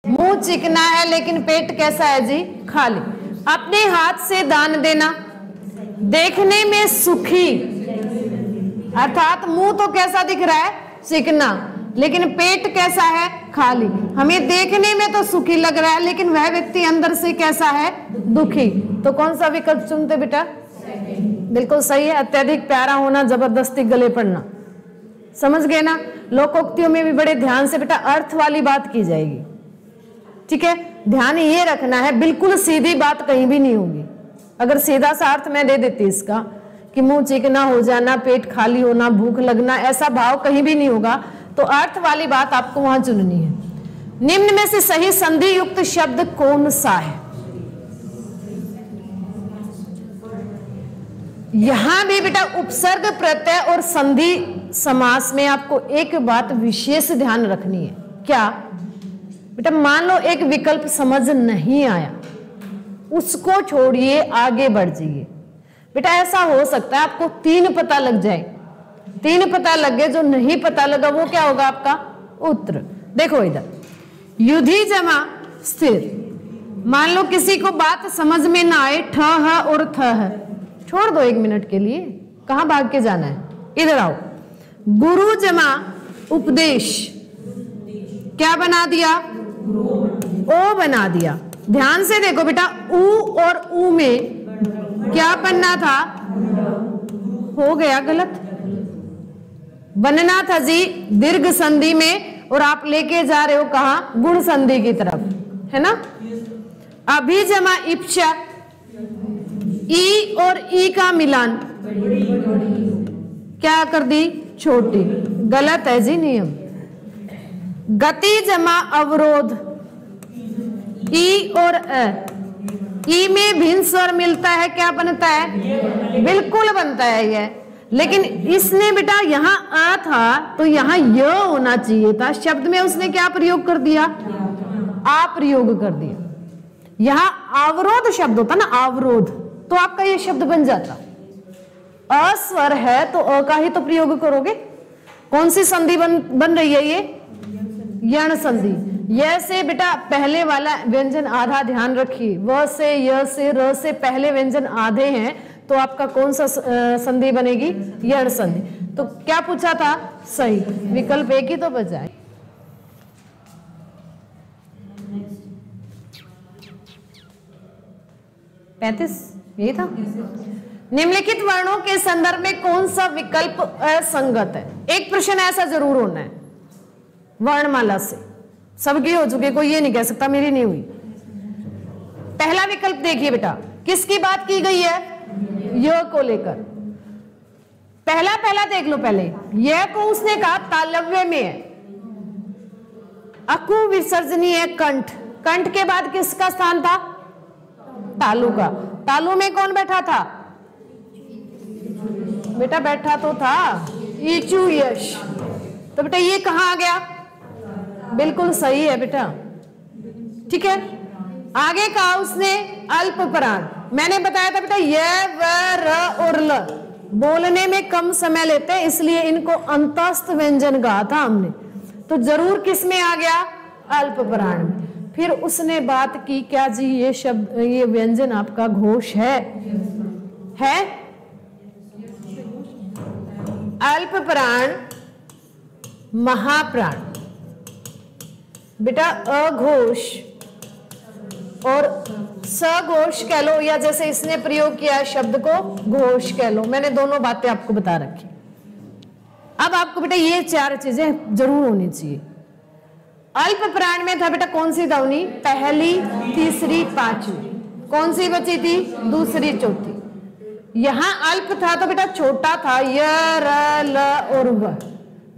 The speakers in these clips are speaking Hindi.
मुंह चिकना है लेकिन पेट कैसा है जी? खाली। अपने हाथ से दान देना, देखने में सुखी, अर्थात मुंह तो कैसा दिख रहा है? चिकना, लेकिन पेट कैसा है? खाली। हमें देखने में तो सुखी लग रहा है लेकिन वह व्यक्ति अंदर से कैसा है? दुखी। तो कौन सा विकल्प चुनते बेटा? बिल्कुल सही है। अत्यधिक प्यारा होना, जबरदस्ती गले पड़ना। समझ गए ना? लोकोक्तियों में भी बड़े ध्यान से बेटा अर्थ वाली बात की जाएगी, ठीक है? ध्यान ये रखना है, बिल्कुल सीधी बात कहीं भी नहीं होगी। अगर सीधा सा अर्थ मैं दे देती इसका कि मुंह चिकना हो जाना, पेट खाली होना, भूख लगना, ऐसा भाव कहीं भी नहीं होगा, तो अर्थ वाली बात आपको वहां चुननी है। निम्न में से सही संधि युक्त शब्द कौन सा है? यहां भी बेटा उपसर्ग, प्रत्यय और संधि समास में आपको एक बात विशेष ध्यान रखनी है। क्या बेटा? मान लो एक विकल्प समझ नहीं आया, उसको छोड़िए, आगे बढ़ जाइए। बेटा ऐसा हो सकता है आपको 3 पता लग जाए, 3 पता लग गए, जो नहीं पता लगा वो क्या होगा आपका उत्तर। देखो इधर, युधि जमा स्थिर। मान लो किसी को बात समझ में ना आए, ठ है और थ है, छोड़ दो 1 मिनट के लिए, कहां भाग के जाना है? इधर आओ। गुरु जमा उपदेश, क्या बना दिया? ओ बना दिया। ध्यान से देखो बेटा, ऊ और ऊ में क्या बनना था? हो गया गलत। बनना था जी दीर्घ संधि में, और आप लेके जा रहे हो कहां? गुण संधि की तरफ, है ना? अभी जमा इप्सा, ई और ई का मिलान क्या कर दी? छोटी। गलत है जी नियम। गति जमा अवरोध, ई और अ, ई में भिन्न स्वर मिलता है, क्या बनता है? बिल्कुल बनता है ये। लेकिन इसने बेटा यहाँ अ था तो यहाँ य होना चाहिए था। शब्द में उसने क्या प्रयोग कर दिया? आ प्रयोग कर दिया। यहाँ अवरोध शब्द होता ना, अवरोध, तो आपका ये शब्द बन जाता। अस्वर है तो अ का ही तो प्रयोग करोगे। कौन सी संधि बन रही है? ये यण संधि। य से बेटा पहले वाला व्यंजन आधा, ध्यान रखिए। व से, य से, र से पहले व्यंजन आधे हैं, तो आपका कौन सा संधि बनेगी? यण संधि। तो क्या पूछा था? सही। विकल्प एक ही तो बचा है। पैंतीस यही था। निम्नलिखित वर्णों के संदर्भ में कौन सा विकल्प असंगत है? एक प्रश्न ऐसा जरूर होना है वर्णमाला से। सबकी हो चुकी, कोई ये नहीं कह सकता मेरी नहीं हुई। पहला विकल्प देखिए बेटा, किसकी बात की गई है? य को लेकर। पहला देख लो पहले। यह को उसने कहा तालव्य में है। अकु विसर्जनीय है कंठ। कंठ के बाद किसका स्थान था? तालु का। तालु में कौन बैठा था? बेटा बैठा तो था ईचु यश। तो बेटा ये कहां आ गया? बिल्कुल सही है बेटा, ठीक है। आगे कहा उसने अल्प प्राण। मैंने बताया था बेटा य, व, र और ल बोलने में कम समय लेते हैं, इसलिए इनको अंतस्थ व्यंजन कहा था हमने। तो जरूर किस में आ गया? अल्प प्राण में। फिर उसने बात की, क्या जी ये शब्द, ये व्यंजन आपका घोष है? अल्प प्राण, महाप्राण। बेटा अघोष और सघोष कह लो, या जैसे इसने प्रयोग किया शब्द को घोष कह लो। मैंने दोनों बातें आपको बता रखी। अब आपको बेटा ये 4 चीजें जरूर होनी चाहिए। अल्प प्राण में था बेटा कौन सी ध्वनि? पहली, तीसरी, पांचवी। कौन सी बची थी? दूसरी, चौथी। यहां अल्प था तो बेटा छोटा था, य, र, ल और व।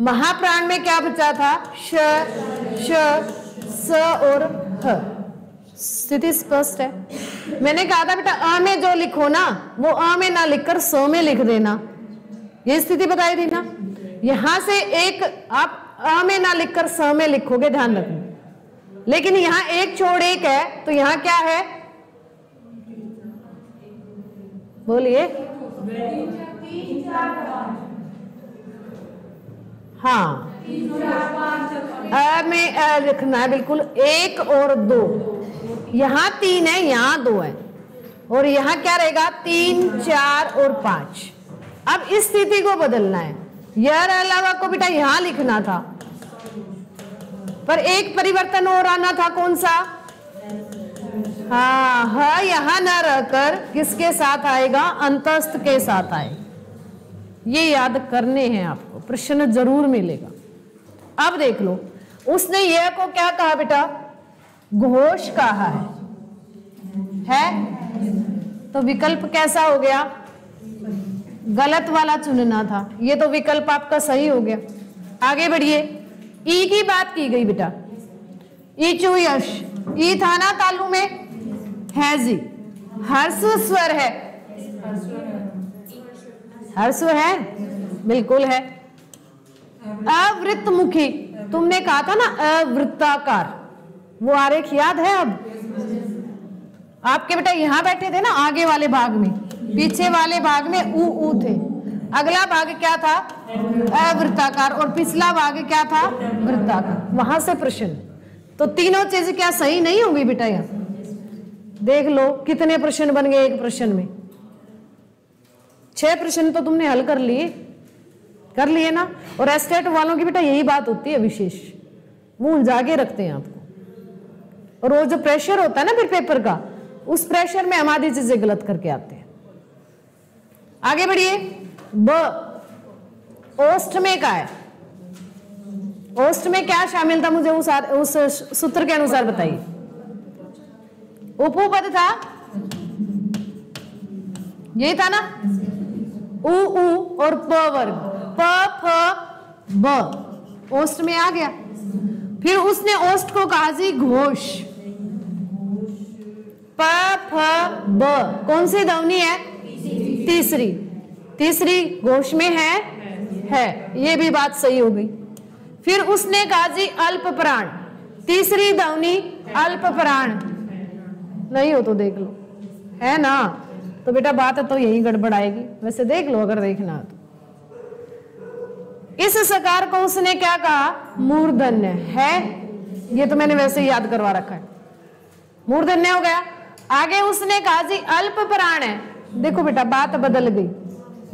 महाप्राण में क्या बचा था? श, श, स और ह। स्थिति स्पष्ट है। मैंने कहा था बेटा अ में जो लिखो ना, वो अ में ना लिखकर स में लिख देना। ये स्थिति बताई थी ना। यहां से एक आप अ में ना लिखकर स में लिखोगे, ध्यान रखना। लेकिन यहां एक छोड़ एक है, तो यहां क्या है? बोलिए। हाँ, अ में अ लिखना है बिल्कुल, 1 और 2, यहाँ 3 है, यहाँ 2 है, और यहाँ क्या रहेगा 3, 4 और 5। अब इस स्थिति को बदलना है, यह अलावा को बेटा यहाँ लिखना था, पर एक परिवर्तन और आना था, कौन सा? हाँ, ह यहाँ न रहकर किसके साथ आएगा? अंतस्थ के साथ आएगा। ये याद करने हैं आपको, प्रश्न जरूर मिलेगा। अब देख लो, उसने यह को क्या कहा बेटा? घोष कहा है? तो विकल्प कैसा हो गया? गलत वाला चुनना था, ये तो विकल्प आपका सही हो गया। आगे बढ़िए, ई की बात की गई बेटा, ईचु यश, ई था ना तालु में, है जी, हर्ष स्वर है, हर्ष है, बिल्कुल है। अवृत्तमुखी, तुमने कहा था ना अवृत्ताकार, वो आरेख याद है? अब आपके बेटा यहाँ बैठे थे ना आगे वाले भाग में, पीछे वाले भाग में ऊ थे, अगला भाग क्या था? अवृत्ताकार, और पिछला भाग क्या था? वृत्ताकार। वहां से प्रश्न, तो तीनों चीज क्या सही नहीं होगी बेटा? यहाँ देख लो कितने प्रश्न बन गए एक प्रश्न में। 6 प्रश्न तो तुमने हल कर लिए ना। और एस्टेट वालों की बेटा यही बात होती है विशेष, वो उलझा के रखते हैं आपको, और वो जो प्रेशर होता है ना फिर पेपर का, उस प्रेशर में हम आधी चीजें गलत करके आते हैं। आगे बढ़िए, ब, ओष्ठ में क्या है? ओष्ठ में क्या शामिल था? मुझे उस सूत्र के अनुसार बताइए। उपपद था, यही था ना, उ और प वर्ग, प फ ब, ओष्ठ में आ गया। फिर उसने ओष्ठ को कहा जी घोष, प फ ब, कौन सी ध्वनि है? तीसरी घोष में है, ये भी बात सही हो गई। फिर उसने कहा जी अल्प प्राण, तीसरी ध्वनि अल्प प्राण, नहीं हो तो देख लो, है ना? तो बेटा बात तो यही गड़बड़ आएगी, वैसे देख लो अगर देखना तो। इस सकार को उसने क्या कहा? मूर्धन्य है, ये तो मैंने वैसे ही याद करवा रखा है, मूर्धन्य हो गया। आगे उसने कहा जी अल्प प्राण है, देखो बेटा बात बदल गई,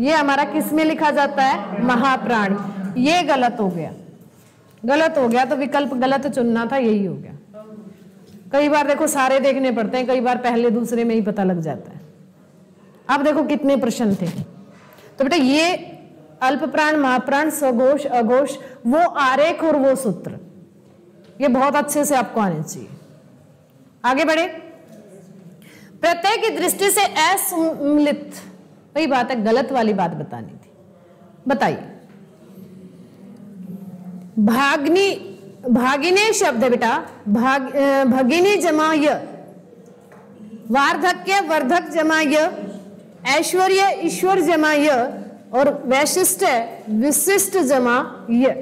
ये हमारा किस में लिखा जाता है? महाप्राण, ये गलत हो गया, तो विकल्प गलत चुनना था, यही हो गया। कई बार देखो सारे देखने पड़ते हैं, कई बार पहले दूसरे में ही पता लग जाता है। अब देखो कितने प्रश्न थे, तो बेटा ये अल्प प्राण, महाप्राण, स्वघोष, अघोष, वो आरेख और वो सूत्र, ये बहुत अच्छे से आपको आने चाहिए। आगे बढ़े, प्रत्यय की दृष्टि से असम्मिलित, वही बात है, गलत वाली बात बतानी थी। बताइए, भागिनी शब्द है बेटा, भगिनी जमा य, वार्धक्य वर्धक जमा य, ऐश्वर्य ईश्वर जमा य, और वैशिष्ट विशिष्ट जमा य।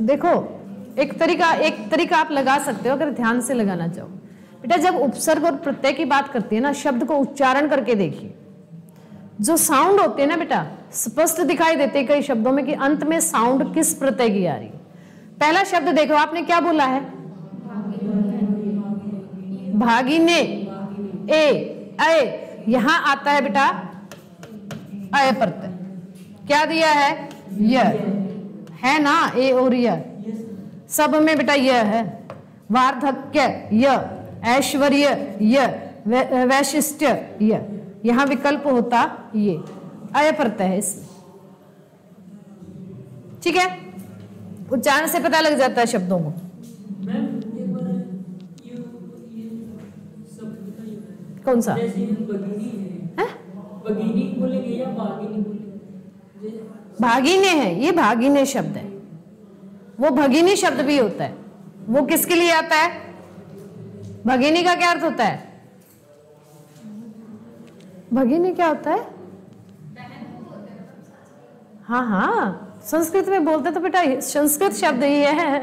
देखो एक तरीका आप लगा सकते हो अगर ध्यान से लगाना चाहो। बेटा जब उपसर्ग और प्रत्यय की बात करती है ना, शब्द को उच्चारण करके देखिए, जो साउंड होते हैं ना बेटा, स्पष्ट दिखाई देते हैं कई शब्दों में कि अंत में साउंड किस प्रत्यय की आ रही है। पहला शब्द देखो, आपने क्या बोला है? भागिने, ए, यहां आता है बेटा अय प्रत्यय, क्या दिया है? य है ना, ए और य, सब में बेटा यह है। वार्धक्य य, ऐश्वर्य य, वैशिष्ट्य य, यहां विकल्प होता ये, अय प्रत्यय है इसमें। ठीक है, उच्चारण से पता लग जाता है शब्दों को। कौन सा? भागिने है, ये भागिने शब्द है, वो भगिनी शब्द भी होता है। वो किसके लिए आता है? भगिनी का क्या अर्थ होता है? भगिनी क्या होता है? हाँ, संस्कृत में बोलते तो बेटा संस्कृत शब्द ही है।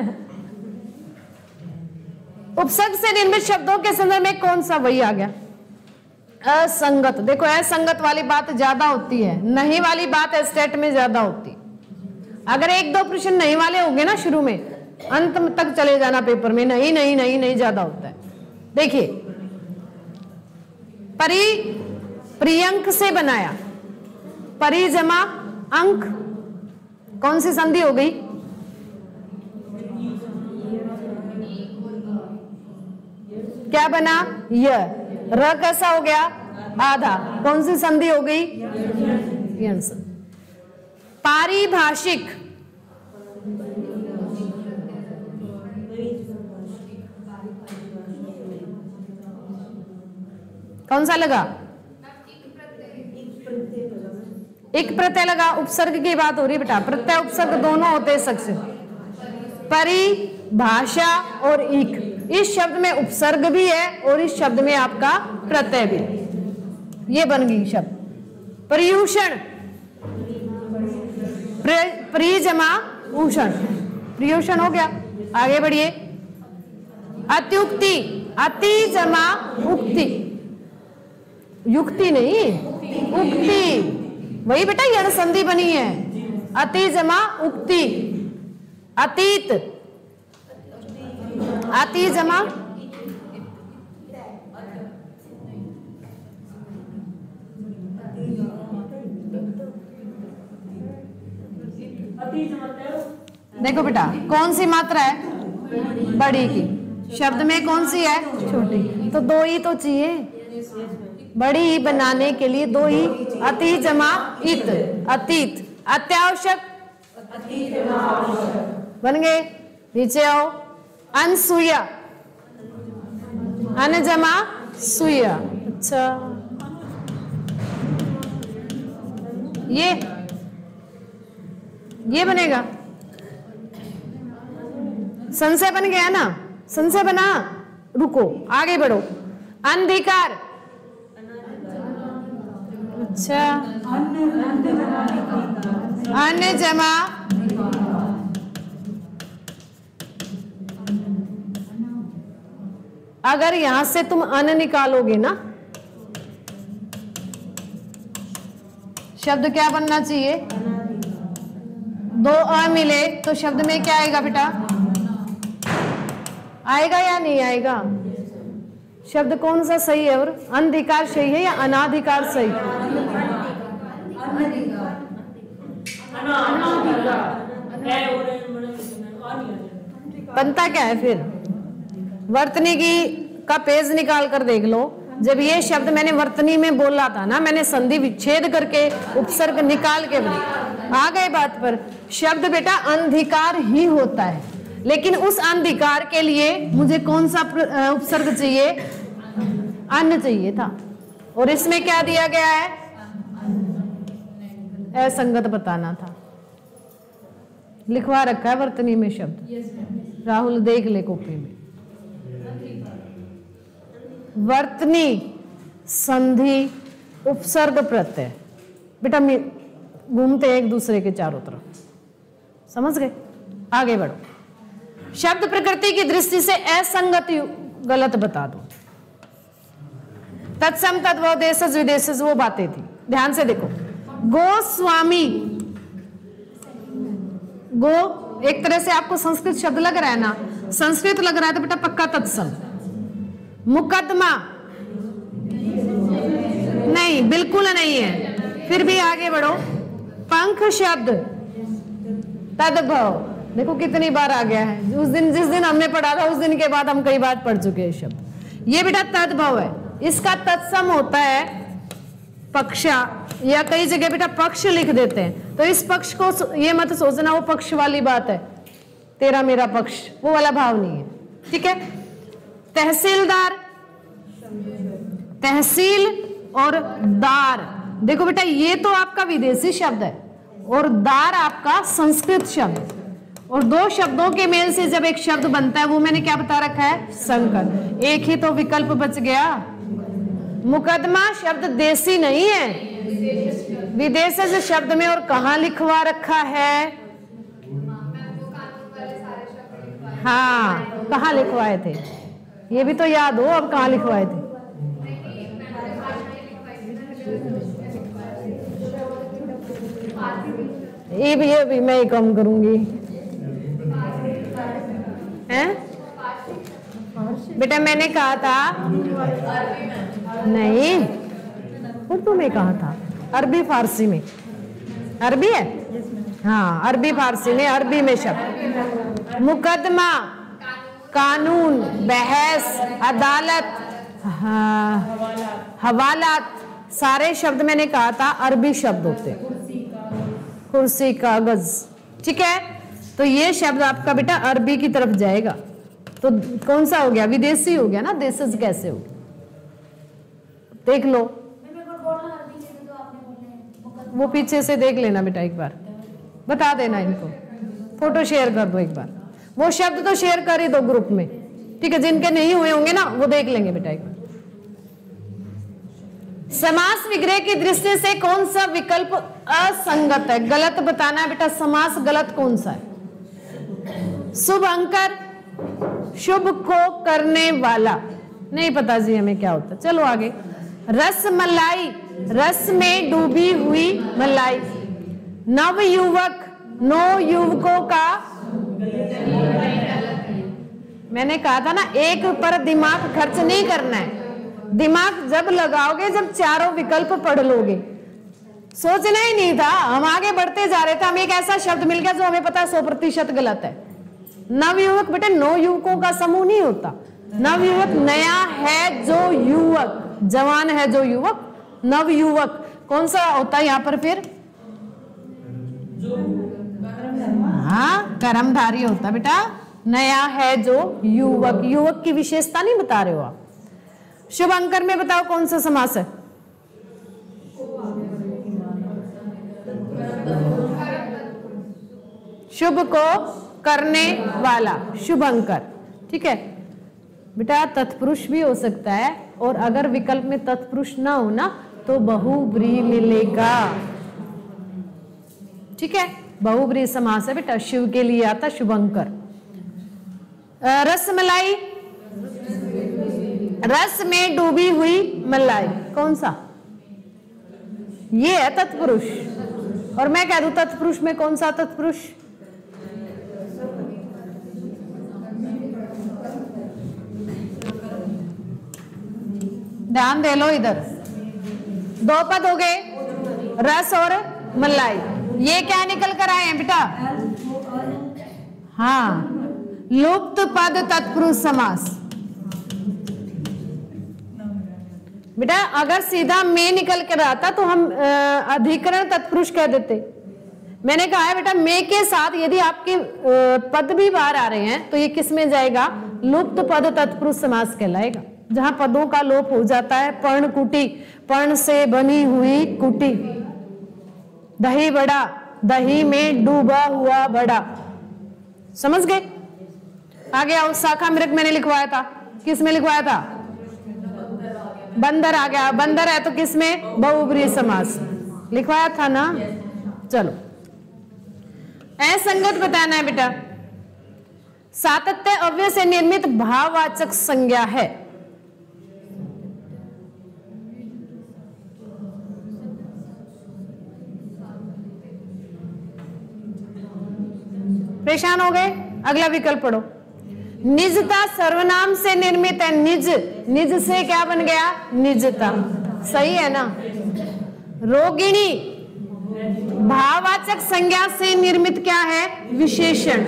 उपसर्ग से निर्मित शब्दों के संदर्भ में कौन सा? वही आ गया, असंगत, देखो असंगत वाली बात ज्यादा होती है, नहीं वाली बात स्टेट में ज्यादा होती। अगर एक दो प्रश्न नहीं वाले होंगे ना शुरू में, अंत तक चले जाना पेपर में नहीं नहीं नहीं नहीं ज्यादा होता है। देखिए, प्रियंक से बनाया, परि जमा अंक, कौन सी संधि हो गई? क्या बना? य। र कैसा हो गया? आधा, कौन सी संधि हो गई? यण संधि। पारिभाषिक, कौन सा लगा? एक प्रत्यय लगा, उपसर्ग की बात हो रही बेटा, प्रत्यय उपसर्ग दोनों होते हैं सक्ष। परिभाषा और इक, इस शब्द में उपसर्ग भी है और इस शब्द में आपका प्रत्यय भी, ये बन गई शब्द। पर्यूषण, प्री जमा भूषण, पर्यूषण हो गया। आगे बढ़िए। अत्युक्ति, अति जमा उक्ति, युक्ति नहीं उक्ति, वही बेटा यण संधि बनी है। अति जमा उक्ति, अतीत, अति जमा देखो बेटा कौन सी मात्रा है? बड़ी की। शब्द में कौन सी है? छोटी। तो दो ही तो चाहिए, बड़ी बनाने के लिए दो ही। अति जमा इत, अतीत। अत्यावश्यक बन गए। नीचे आओ। अनसुया, अन जमा सुया। अच्छा, ये बनेगा। संशय बन गया ना? संशय बना। रुको, आगे बढ़ो। अंधिकार, अच्छा, अन्य जमा अगर यहां से तुम अन निकालोगे ना, शब्द क्या बनना चाहिए? दो अ मिले तो शब्द में क्या आएगा बेटा? आएगा या नहीं आएगा? शब्द कौन सा सही है? और अनधिकार सही है या अनाधिकार सही? बनता क्या है फिर? वर्तनी की का पेज निकाल कर देख लो। जब ये शब्द मैंने वर्तनी में बोला था ना, मैंने संधि विच्छेद करके उपसर्ग निकाल के बोली। आ गए बात पर। शब्द बेटा अंधिकार ही होता है, लेकिन उस अंधिकार के लिए मुझे कौन सा उपसर्ग चाहिए? अन्न चाहिए था। और इसमें क्या दिया गया है? असंगत बताना था। लिखवा रखा है वर्तनी में शब्द। राहुल देख ले कॉपी में। वर्तनी, संधि, उपसर्ग, प्रत्यय। बेटा घूमते हैं एक दूसरे के चारों तरफ, समझ गए? आगे बढ़ो। शब्द प्रकृति की दृष्टि से असंगत गलत बता दो। तत्सम तद्भव देशज विदेशज वो बातें थी। ध्यान से देखो। गोस्वामी, गो एक तरह से आपको संस्कृत शब्द लग रहा है ना, संस्कृत लग रहा है तो बेटा पक्का तत्सम। मुकदमा नहीं, बिल्कुल नहीं है। फिर भी आगे बढ़ो। पंख शब्द तद्भव, देखो कितनी बार आ गया है। उस दिन जिस दिन हमने पढ़ा था उस दिन के बाद हम कई बार पढ़ चुके हैं शब्द। ये बेटा तद्भव है, इसका तत्सम होता है पक्षा, या कई जगह बेटा पक्ष लिख देते हैं। तो इस पक्ष को ये मत सोचना वो पक्ष वाली बात है, तेरा मेरा पक्ष, वो वाला भाव नहीं है। ठीक है। तहसीलदार, तहसील और दार, देखो बेटा ये तो आपका विदेशी शब्द है और दार आपका संस्कृत शब्द, और दो शब्दों के मेल से जब एक शब्द बनता है वो मैंने क्या बता रखा है? संकर। एक ही तो विकल्प बच गया। मुकदमा शब्द देसी नहीं है, विदेशी शब्द में। और कहाँ लिखवा रखा है? हाँ, कहाँ लिखवाए थे? ये भी तो याद हो, अब कहाँ लिखवाए थे? ये भी मैं ही कम करूंगी हैं बेटा। मैंने कहा था नहीं, उर्दू में कहा था, अरबी फारसी में। अरबी है, हाँ अरबी फारसी में, अरबी में शब्द मुकदमा, कानून, बहस, अदालत, हवालात, सारे शब्द मैंने कहा था अरबी शब्द होते हैं। कुर्सी, कागज, ठीक है। तो ये शब्द आपका बेटा अरबी की तरफ जाएगा। तो कौन सा हो गया? विदेशी हो गया ना, देशज कैसे हो देख लो। वो पीछे से देख लेना बेटा, एक बार बता देना इनको, फोटो शेयर कर दो एक बार। वो शब्द तो शेयर कर ही दो ग्रुप में, ठीक है। जिनके नहीं हुए होंगे ना वो देख लेंगे बेटा एक बार। समास विग्रह की दृष्टि से कौन सा विकल्प असंगत है? गलत बताना है बेटा। समास गलत कौन सा है? शुभ अंकर, शुभ को करने वाला, नहीं पता जी हमें क्या होता है। चलो आगे। रस मलाई, रस में डूबी हुई मलाई। नव युवक, नौ युवकों का। मैंने कहा था ना एक पर दिमाग खर्च नहीं करना है। दिमाग जब लगाओगे जब चारों विकल्प पढ़ लोगे। सोचना ही नहीं था, हम आगे बढ़ते जा रहे थे, हमें एक ऐसा शब्द मिल गया जो हमें पता 100% गलत है। नवयुवक बेटे 9 युवकों का समूह नहीं होता। नवयुवक नया है जो युवक, जवान है जो युवक। नवयुवक कौन सा होता है यहाँ पर फिर? हाँ कर्मधारी होता बेटा। नया है जो युवक, युवक की विशेषता नहीं बता रहे हो आप। शुभ अंकर में बताओ कौन सा समास है? शुभ को करने वाला, शुभ अंकर, ठीक है बेटा। तत्पुरुष भी हो सकता है, और अगर विकल्प में तत्पुरुष ना हो ना तो बहुब्रीहि मिलेगा, ठीक है। बहुब्रीहि समास है बेटा, शिव के लिए आता शुभ अंकर। रसमलाई, रस में डूबी हुई मलाई, कौन सा? ये है तत्पुरुष। और मैं कह दूं तत्पुरुष में कौन सा तत्पुरुष? ध्यान दे लो इधर, 2 पद हो गए, रस और मलाई। ये क्या निकल कर आए हैं बेटा? हाँ लुप्त पद तत्पुरुष समास। बेटा अगर सीधा में निकल कर आता तो हम अधिकरण तत्पुरुष कह देते। मैंने कहा है बेटा में के साथ यदि आपके पद भी बाहर आ रहे हैं तो ये किस में जाएगा? लुप्त पद तत्पुरुष समास कहलाएगा, जहां पदों का लोप हो जाता है। पर्ण कुटी, पर्ण से बनी हुई कुटी। दही बड़ा, दही में डूबा हुआ बड़ा। समझ गए? आगे आओ। शाखा मृग मैंने लिखवाया था, किस में लिखवाया था? बंदर आ गया। बंदर है तो किस में? बहुब्रीहि समास लिखवाया था ना। चलो असंगत बताना है बेटा। सातत्य अव्यय से निर्मित भाववाचक संज्ञा है। परेशान हो गए? अगला विकल्प पढ़ो। निजता सर्वनाम से निर्मित है। निज, निज से क्या बन गया? निजता। सही है ना। रोगिणी भाववाचक संज्ञा से निर्मित क्या है? विशेषण।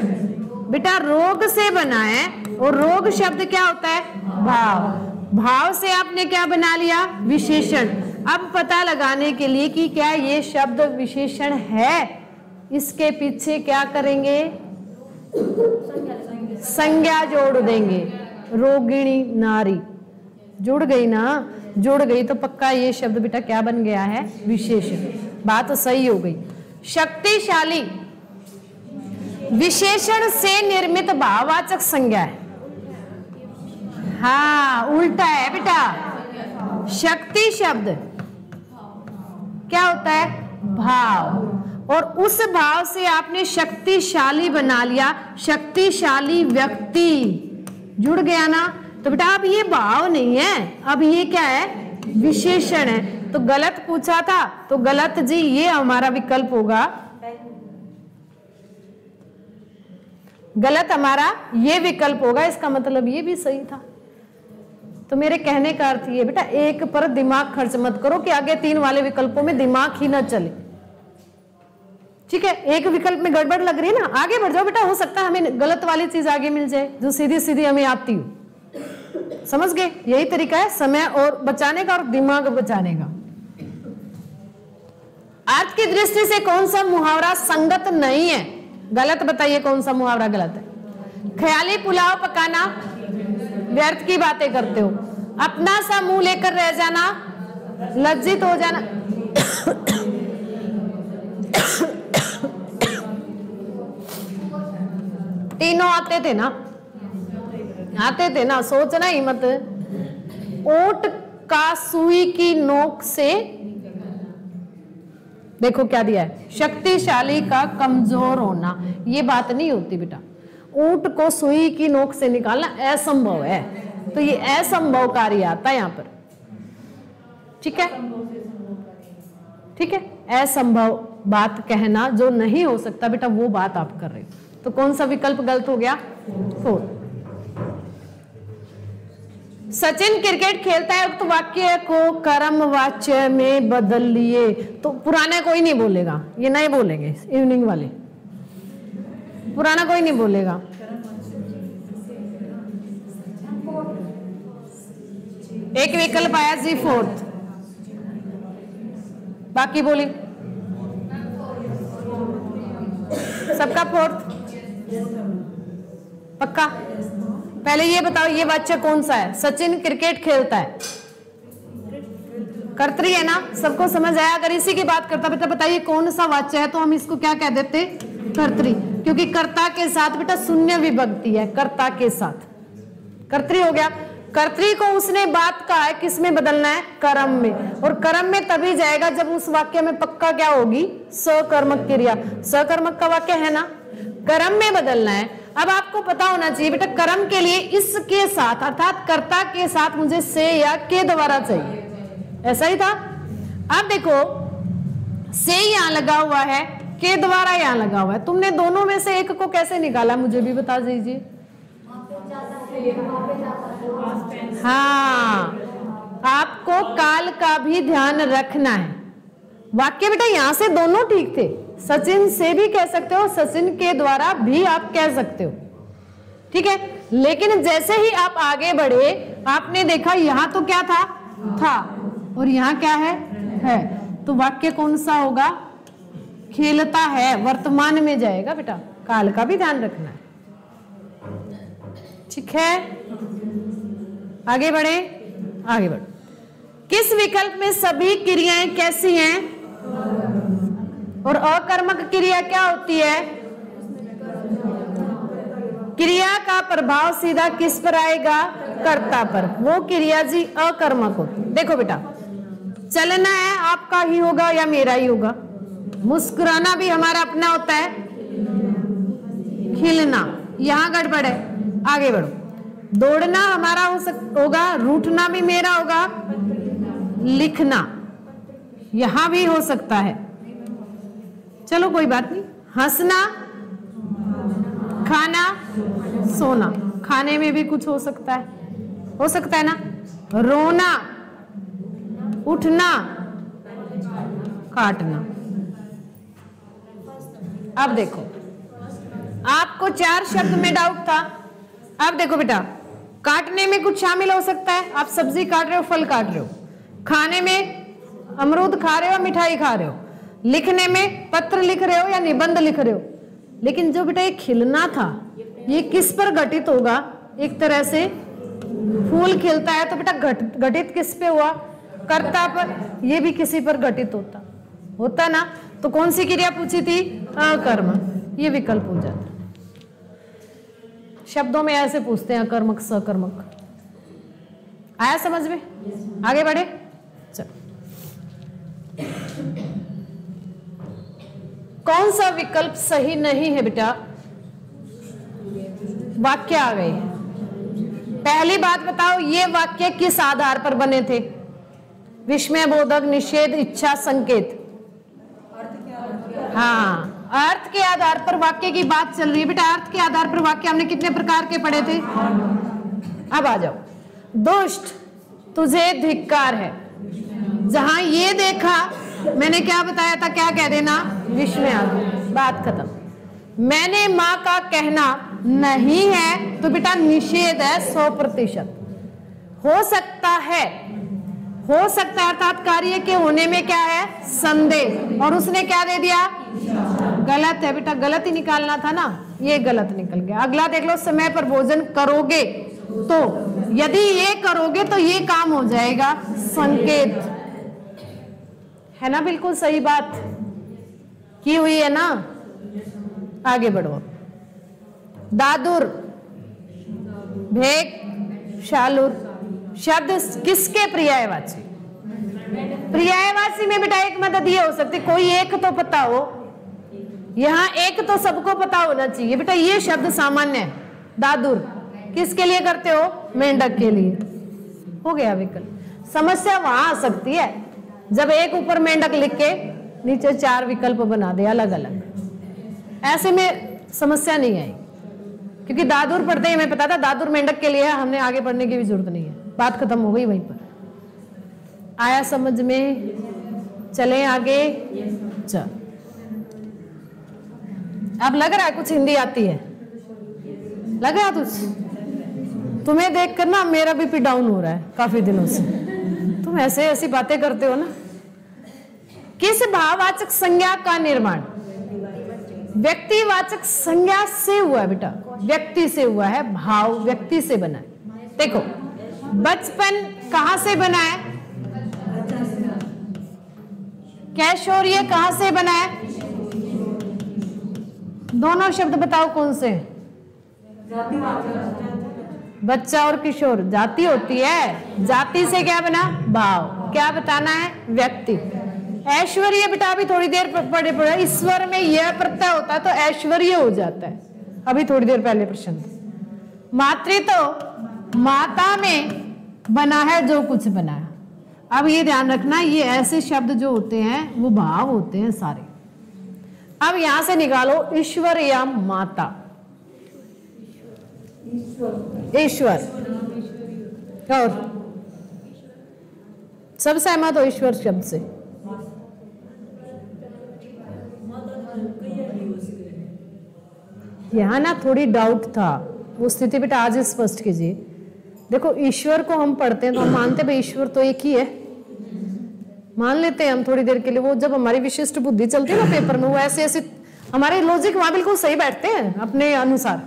बेटा रोग से बना है, और रोग शब्द क्या होता है? भाव। भाव से आपने क्या बना लिया? विशेषण। अब पता लगाने के लिए कि क्या ये शब्द विशेषण है, इसके पीछे क्या करेंगे? संज्ञा जोड़ देंगे। रोगिणी नारी जुड़ गई ना, जुड़ गई तो पक्का ये शब्द बेटा क्या बन गया है? विशेषण। बात तो सही हो गई। शक्तिशाली विशेषण से निर्मित भाववाचक संज्ञा है। हाँ उल्टा है बेटा। शक्ति शब्द क्या होता है? भाव, और उस भाव से आपने शक्तिशाली बना लिया। शक्तिशाली व्यक्ति जुड़ गया ना। तो बेटा अब ये भाव नहीं है, अब ये क्या है? विशेषण है। तो गलत पूछा था, तो गलत जी ये हमारा विकल्प होगा, गलत हमारा ये विकल्प होगा, इसका मतलब ये भी सही था। तो मेरे कहने का अर्थ ये बेटा, एक पर दिमाग खर्च मत करो कि आगे 3 वाले विकल्पों में दिमाग ही ना चले। ठीक है, एक विकल्प में गड़बड़ लग रही है ना, आगे बढ़ जाओ बेटा, हो सकता है हमें गलत वाली चीज आगे मिल जाए जो सीधी सीधी हमें आती हो। समझ गए? यही तरीका है समय और बचाने का और दिमाग बचाने का। अर्थ की दृष्टि से कौन सा मुहावरा संगत नहीं है? गलत बताइए, कौन सा मुहावरा गलत है? ख्याली पुलाव पकाना, व्यर्थ की बातें करते हो। अपना सा मुंह लेकर रह जाना, लज्जित हो जाना। तीनों आते थे ना, आते थे ना, सोचना ही मत। ओट का सुई की नोक से, देखो क्या दिया है, शक्तिशाली का कमजोर होना। ये बात नहीं होती बेटा, ऊंट को सुई की नोक से निकालना असंभव है, तो ये असंभव कार्य आता है यहां पर। ठीक है, ठीक है, असंभव बात कहना जो नहीं हो सकता बेटा, वो बात आप कर रहे हो। तो कौन सा विकल्प गलत हो गया? 4। सचिन क्रिकेट खेलता है, उक्त वाक्य को कर्म वाच्य में बदल लिए। तो पुराना कोई नहीं बोलेगा, ये नहीं बोलेंगे इवनिंग वाले, पुराना कोई नहीं बोलेगा। एक विकल्प आया जी 4th, बाकी बोली सबका 4th पक्का? पहले ये बताओ, ये वाच्य कौन सा है? सचिन क्रिकेट खेलता है, कर्तरी है ना, सबको समझ आया? अगर इसी की बात करता बेटा, बताइए कौन सा वाच्य है? तो हम इसको क्या कह देते? कर्तरी, क्योंकि कर्ता के साथ बेटा शून्य विभक्ति है, कर्ता के साथ कर्तरी हो गया। कर्तरी को उसने बात कहा है, किस में बदलना है? कर्म में, और कर्म में तभी जाएगा जब उस वाक्य में पक्का क्या होगी? सकर्मक क्रिया। सकर्मक का वाक्य है ना, कर्म में बदलना है। अब आपको पता होना चाहिए बेटा, कर्म के लिए इसके साथ अर्थात कर्ता के साथ मुझे से या के द्वारा चाहिए, ऐसा ही था। अब देखो, से यहां लगा हुआ है, के द्वारा यहां लगा हुआ है, तुमने दोनों में से एक को कैसे निकाला? मुझे भी बता दीजिए। हाँ, आपको काल का भी ध्यान रखना है। वाक्य बेटा यहां से दोनों ठीक थे, सचिन से भी कह सकते हो, सचिन के द्वारा भी आप कह सकते हो, ठीक है। लेकिन जैसे ही आप आगे बढ़े, आपने देखा यहां तो क्या था और यहां क्या है। तो वाक्य कौन सा होगा? खेलता है, वर्तमान में जाएगा बेटा, काल का भी ध्यान रखना है, ठीक है। आगे बढ़े, आगे बढ़ो। किस विकल्प में सभी क्रियाएं कैसी हैं? और अकर्मक क्रिया क्या होती है? क्रिया का प्रभाव सीधा किस पर आएगा? कर्ता पर। वो क्रिया जी अकर्मक होती है। देखो बेटा, चलना है आपका ही होगा या मेरा ही होगा? मुस्कुराना भी हमारा अपना होता है, खिलना, यहां गड़बड़ है, आगे बढ़ो। दौड़ना हमारा होगा, रूठना भी मेरा होगा, लिखना यहां भी हो सकता है, चलो कोई बात नहीं। हंसना, खाना, सोना, खाने में भी कुछ हो सकता है ना। रोना, उठना, काटना। अब देखो, आपको 4 शब्द में डाउट था। अब देखो बेटा, काटने में कुछ शामिल हो सकता है, आप सब्जी काट रहे हो, फल काट रहे हो। खाने में अमरूद खा रहे हो, मिठाई खा रहे हो। लिखने में पत्र लिख रहे हो या निबंध लिख रहे हो। लेकिन जो बेटा ये खिलना था, ये किस पर घटित होगा? एक तरह से फूल खिलता है तो बेटा घटित किस पे हुआ? कर्ता पर। ये भी किसी पर घटित होता ना। तो कौन सी क्रिया पूछी थी? अकर्म। ये विकल्प हो जाता। शब्दों में ऐसे पूछते हैं, अकर्मक सकर्मक। आया समझ में? आगे बढ़े, चलो। कौन सा विकल्प सही नहीं है बेटा? वाक्य आ गए हैं। पहली बात बताओ, ये वाक्य किस आधार पर बने थे? विस्मय बोधक, निषेध, इच्छा, संकेत। हाँ, अर्थ के आधार पर वाक्य की बात चल रही है बेटा। अर्थ के आधार पर वाक्य हमने कितने प्रकार के पढ़े थे? अब आ जाओ। दुष्ट, तुझे धिक्कार है। जहां ये देखा मैंने क्या बताया था, क्या कह देना? विस्मय, बात खत्म। मैंने मां का कहना नहीं है तो बेटा निषेध है 100%। हो सकता है, हो सकता है अर्थात कार्य के होने में क्या है? संदेह। और उसने क्या दे दिया? गलत है बेटा, गलत ही निकालना था ना, ये गलत निकल गया। अगला देख लो, समय पर भोजन करोगे तो, यदि ये करोगे तो ये काम हो जाएगा, संकेत है ना। बिल्कुल सही बात की हुई है ना। आगे बढ़ो। दादुर, भेक, शालुर शब्द किसके पर्यायवाची? पर्यायवाची में बेटा एक मदद ये हो सकती, कोई एक तो पता हो। यहाँ एक तो सबको पता होना चाहिए बेटा। ये शब्द सामान्य है। दादुर किसके लिए करते हो? मेंढक के लिए। हो गया विकल्प। समस्या वहां आ सकती है जब एक ऊपर मेंढक लिख के नीचे 4 विकल्प बना दे अलग अलग। ऐसे में समस्या नहीं आई, क्योंकि दादुर पढ़ते ही हमें पता था दादुर मेंढक के लिए है, हमने आगे पढ़ने की भी जरूरत नहीं है। बात खत्म हो गई वहीं पर। आया समझ में? चलें आगे। चल, अब लग रहा है कुछ हिंदी आती है, लग रहा तुम्हें देखकर ना मेरा बीपी डाउन हो रहा है काफी दिनों से। तुम ऐसे ऐसी बातें करते हो ना। किस भाववाचक संज्ञा का निर्माण व्यक्तिवाचक संज्ञा से हुआ है बेटा? व्यक्ति से हुआ है, भाव व्यक्ति से बना है। देखो, बचपन कहां से बना है? कैशोर्य कहां से बना है? दोनों शब्द बताओ कौन से? बच्चा और किशोर। जाति होती है, जाति से क्या बना? भाव। क्या बताना है? व्यक्ति। ऐश्वर्य बेटा अभी थोड़ी देर पढ़े पढ़े, ईश्वर में यह प्रत्यय होता है तो ऐश्वर्य हो जाता है। अभी थोड़ी देर पहले प्रश्न। मातृत्व, माता में बना है जो कुछ बना है। अब ये ध्यान रखना, ये ऐसे शब्द जो होते हैं वो भाव होते हैं सारे। अब यहां से निकालो ईश्वर या माता। ईश्वर, और सब सहमत हो ईश्वर शब्द से? यहां ना थोड़ी डाउट था, वो स्थिति बेटा आज स्पष्ट कीजिए। देखो, ईश्वर को हम पढ़ते हैं तो हम मानते भाई ईश्वर तो एक ही है, मान लेते हैं हम थोड़ी देर के लिए। वो जब हमारी विशिष्ट बुद्धि चलती है ना पेपर में, वो ऐसे ऐसे हमारे लॉजिक वहां बिल्कुल सही बैठते हैं अपने अनुसार।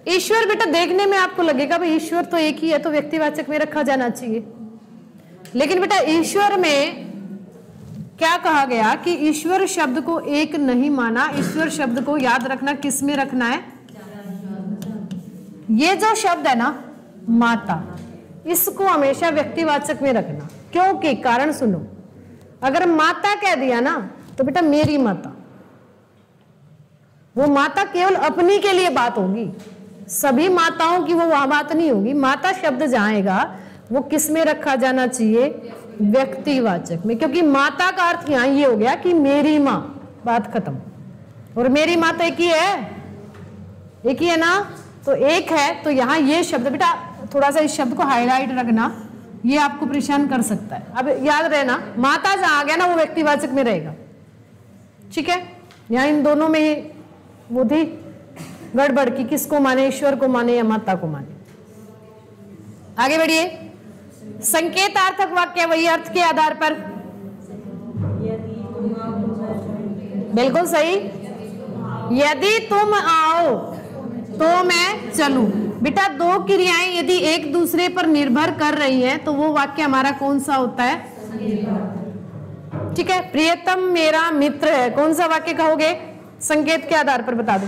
ईश्वर बेटा देखने में आपको लगेगा भाई ईश्वर तो एक ही है तो व्यक्तिवाचक में रखा जाना चाहिए, लेकिन बेटा ईश्वर में क्या कहा गया कि ईश्वर शब्द को एक नहीं माना। ईश्वर शब्द को याद रखना किस में रखना है? ये जो शब्द है ना माता, इसको हमेशा व्यक्तिवाचक में रखना। क्योंकि कारण सुनो, अगर माता कह दिया ना तो बेटा मेरी माता, वो माता केवल अपनी के लिए बात होगी, सभी माताओं की वो वहां बात नहीं होगी। माता शब्द जाएगा वो किस में रखा जाना चाहिए? व्यक्तिवाचक में, क्योंकि माता का अर्थ यहां ये हो गया कि मेरी माँ, बात खत्म। और मेरी माँ तो एक ही है, एक ही है ना, तो एक है तो यहां ये शब्द बेटा थोड़ा सा इस शब्द को हाईलाइट रखना, ये आपको परेशान कर सकता है। अब याद रहना, माता जहां आ गया ना वो व्यक्तिवाचक में रहेगा, ठीक है। यहां इन दोनों में ही वो थी गड़बड़ की, किसको माने, ईश्वर को माने या माता को माने। आगे बढ़िए। संकेतार्थक वाक्य वही अर्थ के आधार पर, बिल्कुल सही। यदि तुम आओ तो मैं चलूं। बेटा दो क्रियाएं यदि एक दूसरे पर निर्भर कर रही हैं तो वो वाक्य हमारा कौन सा होता है? ठीक है। प्रियतम मेरा मित्र है, कौन सा वाक्य कहोगे? संकेत के आधार पर बता दो।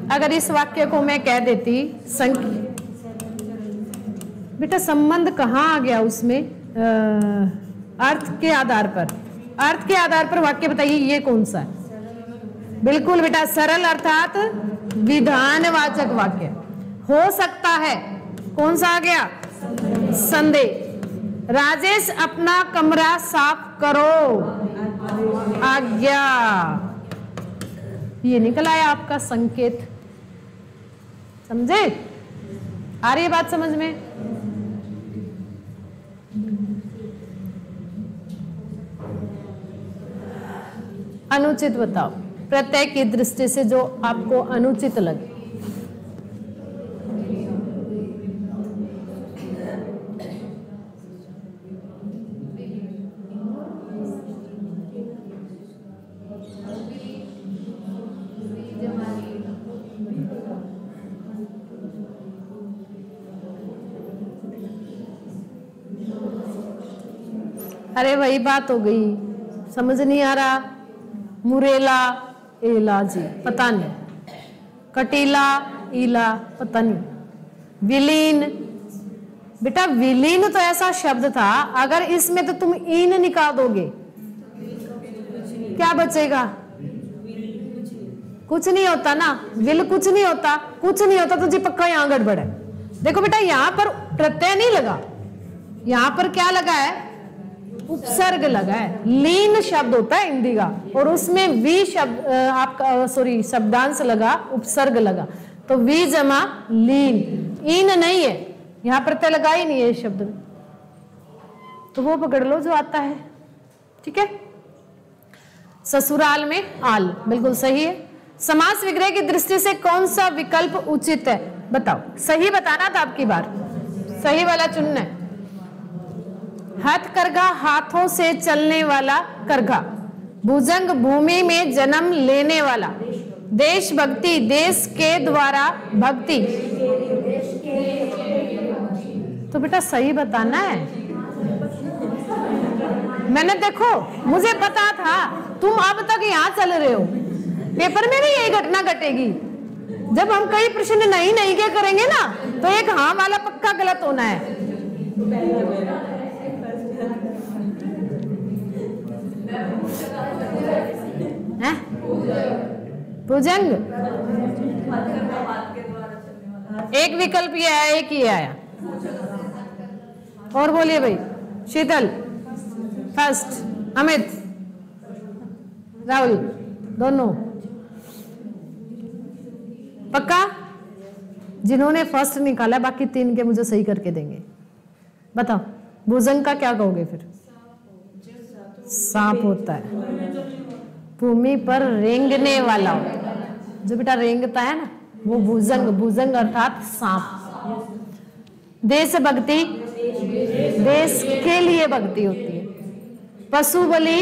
अगर इस वाक्य को मैं कह देती बेटा संबंध कहाँ आ गया उसमें? अर्थ के आधार पर, अर्थ के आधार पर वाक्य बताइए ये कौन सा है? बिल्कुल बेटा सरल अर्थात विधानवाचक वाक्य। हो सकता है, कौन सा आ गया, संदेह। राजेश अपना कमरा साफ करो, आज्ञा। ये निकल आया आपका संकेत। समझे? आ रही है बात समझ में? अनुचित बताओ, प्रत्यय की दृष्टि से जो आपको अनुचित लगे। अरे वही बात हो गई, समझ नहीं आ रहा। मुरेला एला जी पता नहीं, कटीला ईला पता नहीं, विलीन। बेटा विलीन तो ऐसा शब्द था, अगर इसमें तो तुम ईन निकाल दोगे क्या बचेगा? कुछ नहीं होता ना, विल कुछ नहीं होता, कुछ नहीं होता तो जी पक्का यहां गड़बड़ है। देखो बेटा यहां पर प्रत्यय नहीं लगा, यहां पर क्या लगा है, उपसर्ग लगा है। लीन शब्द होता है हिंदी का, और उसमें वी शब्द आपका सॉरी शब्दांश लगा, उपसर्ग लगा, तो वी जमा लीन। ईन नहीं है, यहां प्रत्यय लगा ही नहीं है इस शब्द में, तो वो पकड़ लो जो आता है। ठीक है। ससुराल में आल बिल्कुल सही है। समास विग्रह की दृष्टि से कौन सा विकल्प उचित है बताओ? सही बताना था आपकी बार, सही वाला चुनना है। हथकरघा हाथों से चलने वाला करघा, भुजंग भूमि में जन्म लेने वाला, देशभक्ति देश के द्वारा भक्ति। तो बेटा सही बताना है। मैंने देखो मुझे पता था तुम अब तक यहाँ चल रहे हो, पेपर में भी यही घटना घटेगी। जब हम कई प्रश्न नहीं के करेंगे ना, तो एक हाँ वाला पक्का गलत होना है। भुजंग एक विकल्प ये आया, एक ही आया। और बोलिए भाई, शीतल फर्स्ट, अमित, राहुल दोनों पक्का? जिन्होंने फर्स्ट निकाला बाकी तीन के मुझे सही करके देंगे। बताओ भुजंग का क्या कहोगे फिर? सांप होता है, भूमि पर रेंगने वाला होता है। जो बेटा रेंगता है ना वो भुजंग, भुजंग अर्थात सांप। देशभक्ति देश के लिए भक्ति होती है। पशु बलि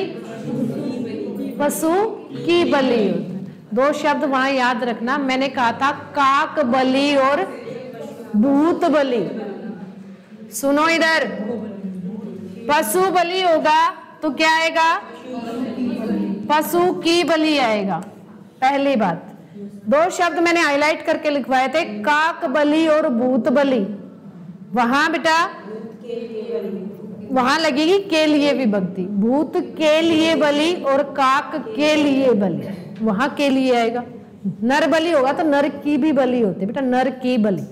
पशु की बलि होती है। दो शब्द वहां याद रखना, मैंने कहा था काक बलि और भूत बलि। सुनो इधर, पशु बलि होगा तो क्या आएगा? पशु की बलि आएगा। पहली बात। दो शब्द मैंने हाईलाइट करके लिखवाए थे, काक बलि और भूत बलि। वहां बेटा वहां लगेगी के लिए विभक्ति, भूत के लिए बलि और काक के लिए बलि, वहां के लिए आएगा। नर बलि होगा तो नर की भी बलि होती है बेटा, नर की बलि।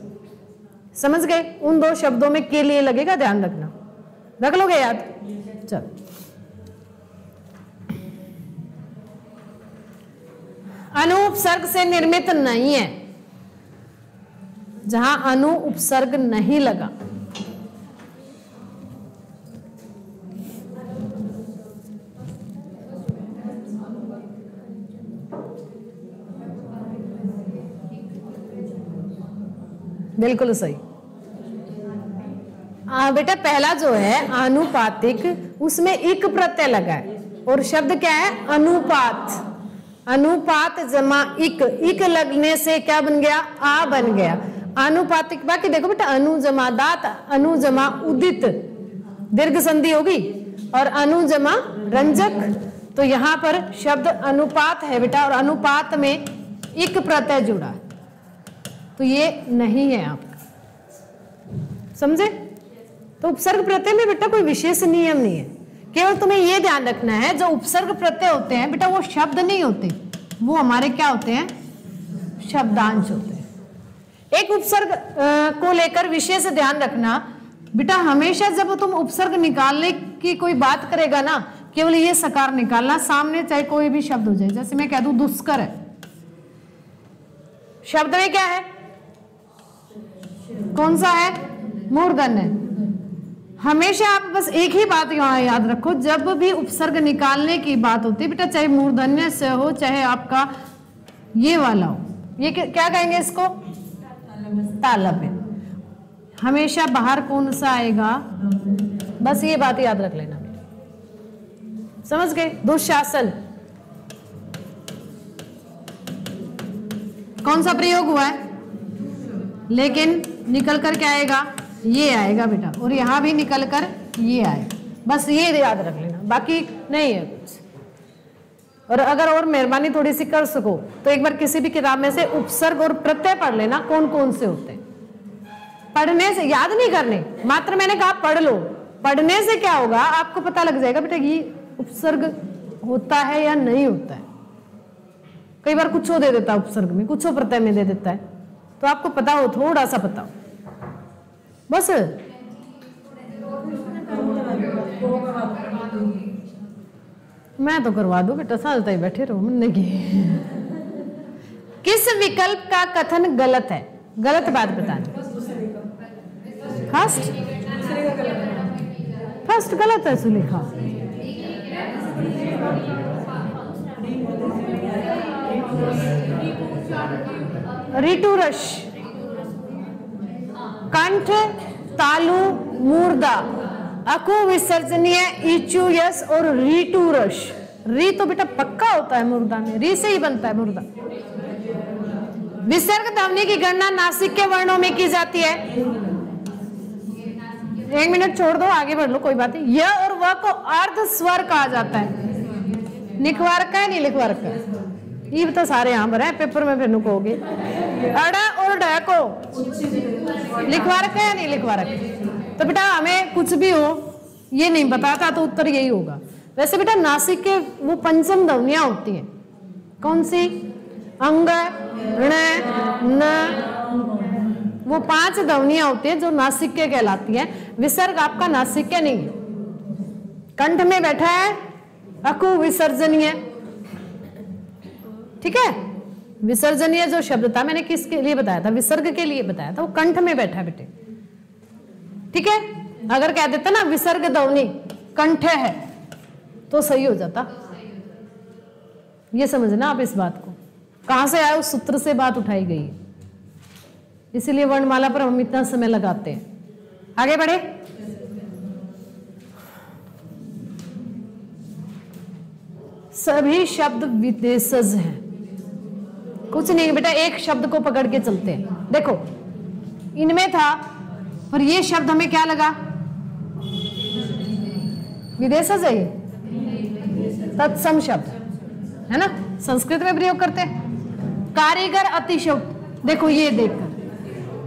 समझ गए? उन दो शब्दों में के लिए लगेगा, ध्यान रखना। रख लोगे याद? चल अनु उपसर्ग से निर्मित नहीं है, जहां अनु उपसर्ग नहीं लगा। बिल्कुल सही। बेटा पहला जो है आनुपातिक, उसमें इक प्रत्यय लगा है और शब्द क्या है? अनुपात। अनुपात जमा इक, इक लगने से क्या बन गया? आ बन गया। आनुपातिक। बाकी देखो बेटा, अनु जमा दात, अनु जमा उदित, दीर्घ संधि होगी, और अनु जमा रंजक। तो यहां पर शब्द अनुपात है बेटा, और अनुपात में इक प्रत्यय जुड़ा है, तो ये नहीं है आपका। समझे? तो उपसर्ग प्रत्यय में बेटा कोई विशेष नियम नहीं है, केवल तुम्हें ये ध्यान रखना है जो उपसर्ग प्रत्यय होते हैं बेटा वो शब्द नहीं होते, वो हमारे क्या होते हैं? शब्दांश होते हैं। एक उपसर्ग को लेकर विशेष ध्यान रखना बेटा, हमेशा जब तुम उपसर्ग निकालने की कोई बात करेगा ना, केवल ये सकार निकालना, सामने चाहे कोई भी शब्द हो जाए। जैसे मैं कह दूं दुष्कर है, शब्द में क्या है, कौन सा है, मूर्धन्य है। हमेशा आप बस एक ही बात यहां याद रखो, जब भी उपसर्ग निकालने की बात होती है बेटा, चाहे मूर्धन्य से हो चाहे आपका ये वाला हो, ये क्या कहेंगे इसको, तालब है। हमेशा बाहर कौन सा आएगा, बस ये बात याद रख लेना, समझ गए। दुशासन कौन सा प्रयोग हुआ है, लेकिन निकल कर क्या आएगा, ये आएगा बेटा, और यहां भी निकल कर ये आएगा, बस ये याद रख लेना, बाकी नहीं है कुछ। और अगर और मेहरबानी थोड़ी सी कर सको तो एक बार किसी भी किताब में से उपसर्ग और प्रत्यय पढ़ लेना, कौन कौन से होते हैं। पढ़ने से याद नहीं करने, मात्र मैंने कहा पढ़ लो, पढ़ने से क्या होगा आपको पता लग जाएगा बेटा ये उपसर्ग होता है या नहीं होता है। कई बार कुछ दे देता है उपसर्ग में, कुछ प्रत्यय में दे देता है, तो आपको पता हो, थोड़ा सा पता हो बस। मैं तो करवा दूं बेटा, सालता ही बैठे रहो मन की। किस विकल्प का कथन गलत है, गलत बात बताना। फर्स्ट गलत है सुलेखा, ऋतुरस, कंठ, तालु, मूर्धा, अकु विसर्जनीय, इचु, यस और ऋतुरस। री तो बेटा पक्का होता है मूर्धा में, री से ही बनता है मूर्धा। विसर्ग ध्वनि की गणना नासिक के वर्णों में की जाती है। एक मिनट छोड़ दो, आगे बढ़ लो, कोई बात नहीं। यह और वह को अर्ध स्वर कहा जाता है। निखवारक है नहीं लिखवारक है, ये तो सारे यहाँ पर है, पेपर में फिर नुकोगे। अड़ा और ड को लिखवारक है या नहीं लिखवारक, तो बेटा हमें कुछ भी हो ये नहीं पता था, तो उत्तर यही होगा। वैसे बेटा नासिक के वो पंचम ध्वनियां होती हैं, कौन सी, अंग, ण, न, वो 5 ध्वनियां होती हैं जो नासिक के कहलाती हैं। विसर्ग आपका नासिक के नहीं, कंठ में बैठा है, अकु विसर्जनीय, ठीक है। विसर्जनीय जो शब्द था मैंने किसके लिए बताया था, विसर्ग के लिए बताया था, वो कंठ में बैठा है बेटे, ठीक है। अगर कह देता ना विसर्ग ध्वनि कंठ है तो सही हो जाता। ये समझना आप इस बात को, कहां से आया उस सूत्र से बात उठाई गई है, इसीलिए वर्णमाला पर हम इतना समय लगाते हैं। आगे बढ़े, सभी शब्द विदेशज हैं, कुछ नहीं बेटा, एक शब्द को पकड़ के चलते हैं। देखो इनमें था, पर ये शब्द हमें क्या लगा, विदेशज है, तत्सम शब्द है ना, संस्कृत में प्रयोग करते हैं। कारीगर अतिशयोक्त, देखो ये देखकर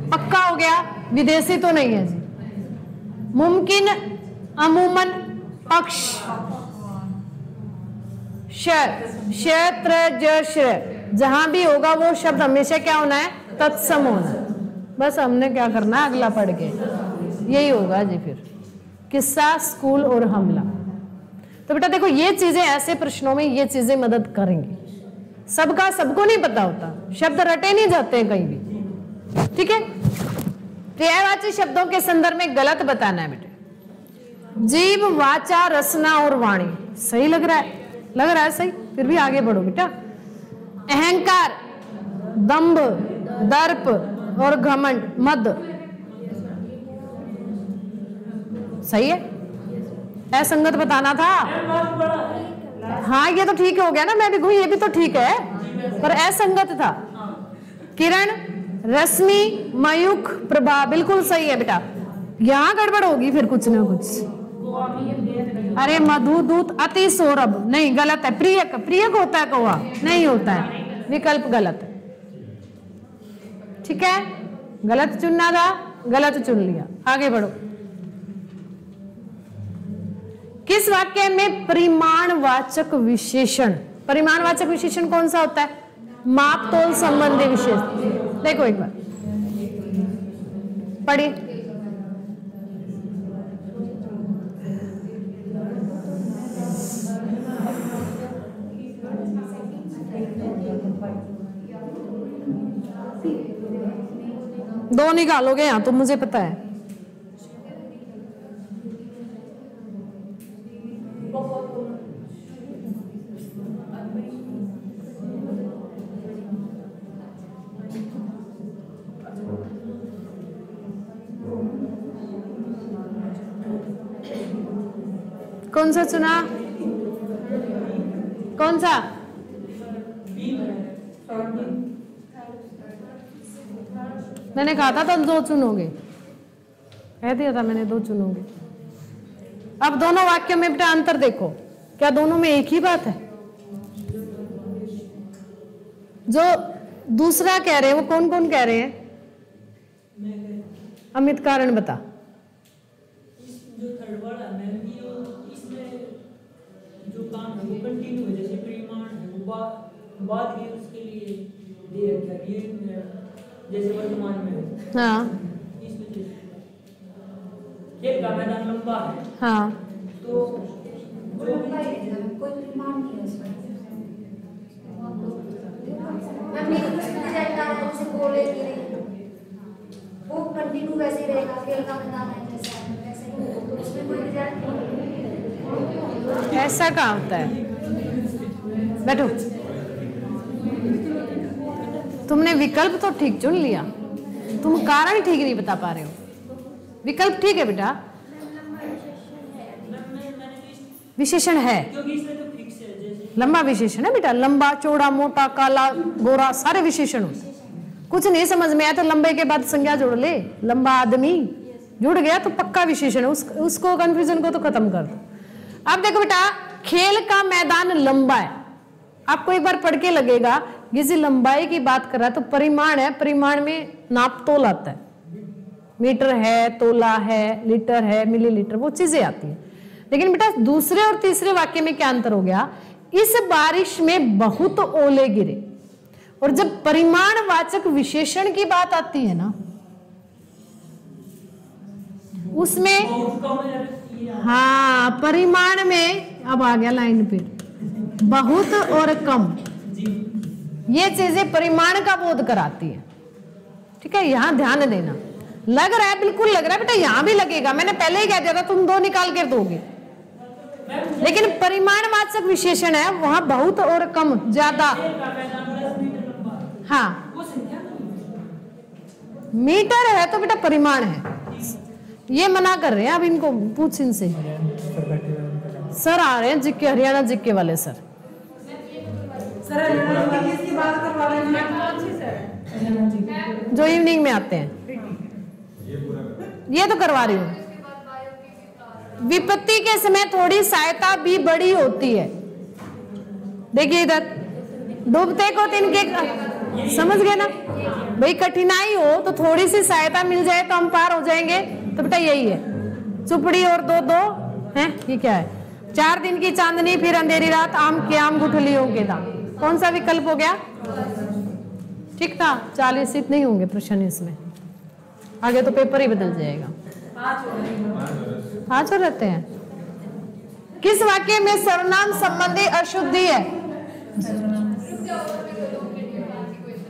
पक्का हो गया, विदेशी तो नहीं है जी। मुमकिन, अमूमन, पक्ष, क्षेत्र, जहां भी होगा वो शब्द हमेशा क्या होना है, तत्सम होना है। बस हमने क्या करना है, अगला पढ़ के यही होगा जी। फिर किस्सा, स्कूल और हमला। तो बेटा देखो ये चीजें ऐसे प्रश्नों में ये चीजें मदद करेंगी। सबका सबको नहीं पता होता, शब्द रटे नहीं जाते हैं कहीं भी, ठीक है। पर्यायवाची शब्दों के संदर्भ में गलत बताना है बेटे। जीव, वाचा, रसना और वाणी, सही लग रहा है, लग रहा है सही, फिर भी आगे बढ़ो बेटा। अहंकार, दंभ, दर्प और घमंड, मद, सही है। असंगत बताना था, हाँ ये तो ठीक हो गया ना, मैं भी कहूं ये भी तो ठीक है, पर असंगत था। किरण, रश्मि, मयूख, प्रभा, बिल्कुल सही है बेटा। यहां गड़बड़ होगी फिर कुछ ना कुछ। अरे मधु, दूत, अति, सौरभ, नहीं गलत है। प्रियक, प्रियक होता है कौवा, नहीं होता है, विकल्प गलत है, ठीक है। गलत चुनना था, गलत चुन लिया, आगे बढ़ो। किस वाक्य में परिमाणवाचक विशेषण, परिमाणवाचक विशेषण कौन सा होता है, माप तोल संबंधी विशेषण। देखो एक बार, पढ़िए। दो निकालोगे यहाँ तो मुझे पता है। कौन सा चुना? कौन सा? मैंने कहा था तुम दो चुनोगे, कह दिया था मैंने दो चुनोगे। अब दोनों वाक्य में बेटा अंतर देखो, क्या दोनों में एक ही बात है? जो दूसरा कह रहे हैं वो कौन कौन कह रहे हैं? अमित कारण बता। जो थर्ड वाला है इसमें जो काम है वो कंटिन्यू है, जैसे परिमाण है वो बाद के उसके लिए दिया गया, ये जैसे वर्तमान में है। हाँ इसमें खेल का मैदान लंबा है। हाँ तो कोई परिमाण नहीं है उसमें। वो कंटिन्यू वैसे रहेगा, खेल का मैदान है जैसा वैसे ही, तो उसमें कोई रिजल्ट नहीं। ऐसा कहाँ होता है? बैठो। तुमने विकल्प तो ठीक चुन लिया, तुम कारण ठीक नहीं बता पा रहे हो। विकल्प ठीक है बेटा, विशेषण है, क्योंकि इसमें तो फिक्स है, जैसे लंबा विशेषण है बेटा। लंबा, चौड़ा, मोटा, काला, गोरा, सारे विशेषण होते हैं। कुछ नहीं समझ में आया तो लंबे के बाद संज्ञा जोड़ ले, लंबा आदमी जुड़ गया तो पक्का विशेषण है। उसको कंफ्यूजन को तो खत्म कर दो। अब देखो बेटा, खेल का मैदान लंबा है, आपको एक बार पढ़ के लगेगा ये जी लंबाई की बात कर रहा है तो परिमाण है, परिमाण में नाप तोल आता है, मीटर है, तोला है, लीटर है, मिलीलीटर, वो चीजें आती है। लेकिन बेटा दूसरे और तीसरे वाक्य में क्या अंतर हो गया? इस बारिश में बहुत ओले गिरे, और जब परिमाणवाचक विशेषण की बात आती है ना उसमें, बहुत कम है ये। हाँ परिमाण में अब आ गया लाइन पे बहुत और कम, ये चीजें परिमाण का बोध कराती है। ठीक है, यहां ध्यान देना। लग रहा है, बिल्कुल लग रहा है बेटा, यहां भी लगेगा। मैंने पहले ही कह दिया था तुम दो निकाल कर दोगे, लेकिन परिमाणवाचक विशेषण है वहां बहुत और कम, ज्यादा। हाँ मीटर है तो बेटा परिमाण है, ये मना कर रहे हैं। अब इनको पूछ इनसे, सर आ रहे हैं जिक्के, हरियाणा जिक्के वाले सर। जो इवनिंग में आते हैं, ये तो करवा रही हूँ। विपत्ति के समय थोड़ी सहायता भी बड़ी होती है। देखिए इधर, डूबते को तिनके, समझ गए ना भाई? कठिनाई हो तो थोड़ी सी सहायता मिल जाए तो हम पार हो जाएंगे। तो बेटा यही है, चुपड़ी और दो दो हैं, ये क्या है? 4 दिन की चांदनी फिर अंधेरी रात, आम के आम गुठलियों के दाम। कौन सा विकल्प हो गया? ठीक था। 40 नहीं होंगे प्रश्न इसमें, आगे तो पेपर ही बदल जाएगा। 5 हो रहते हैं। किस वाक्य में सर्वनाम संबंधी अशुद्धि है?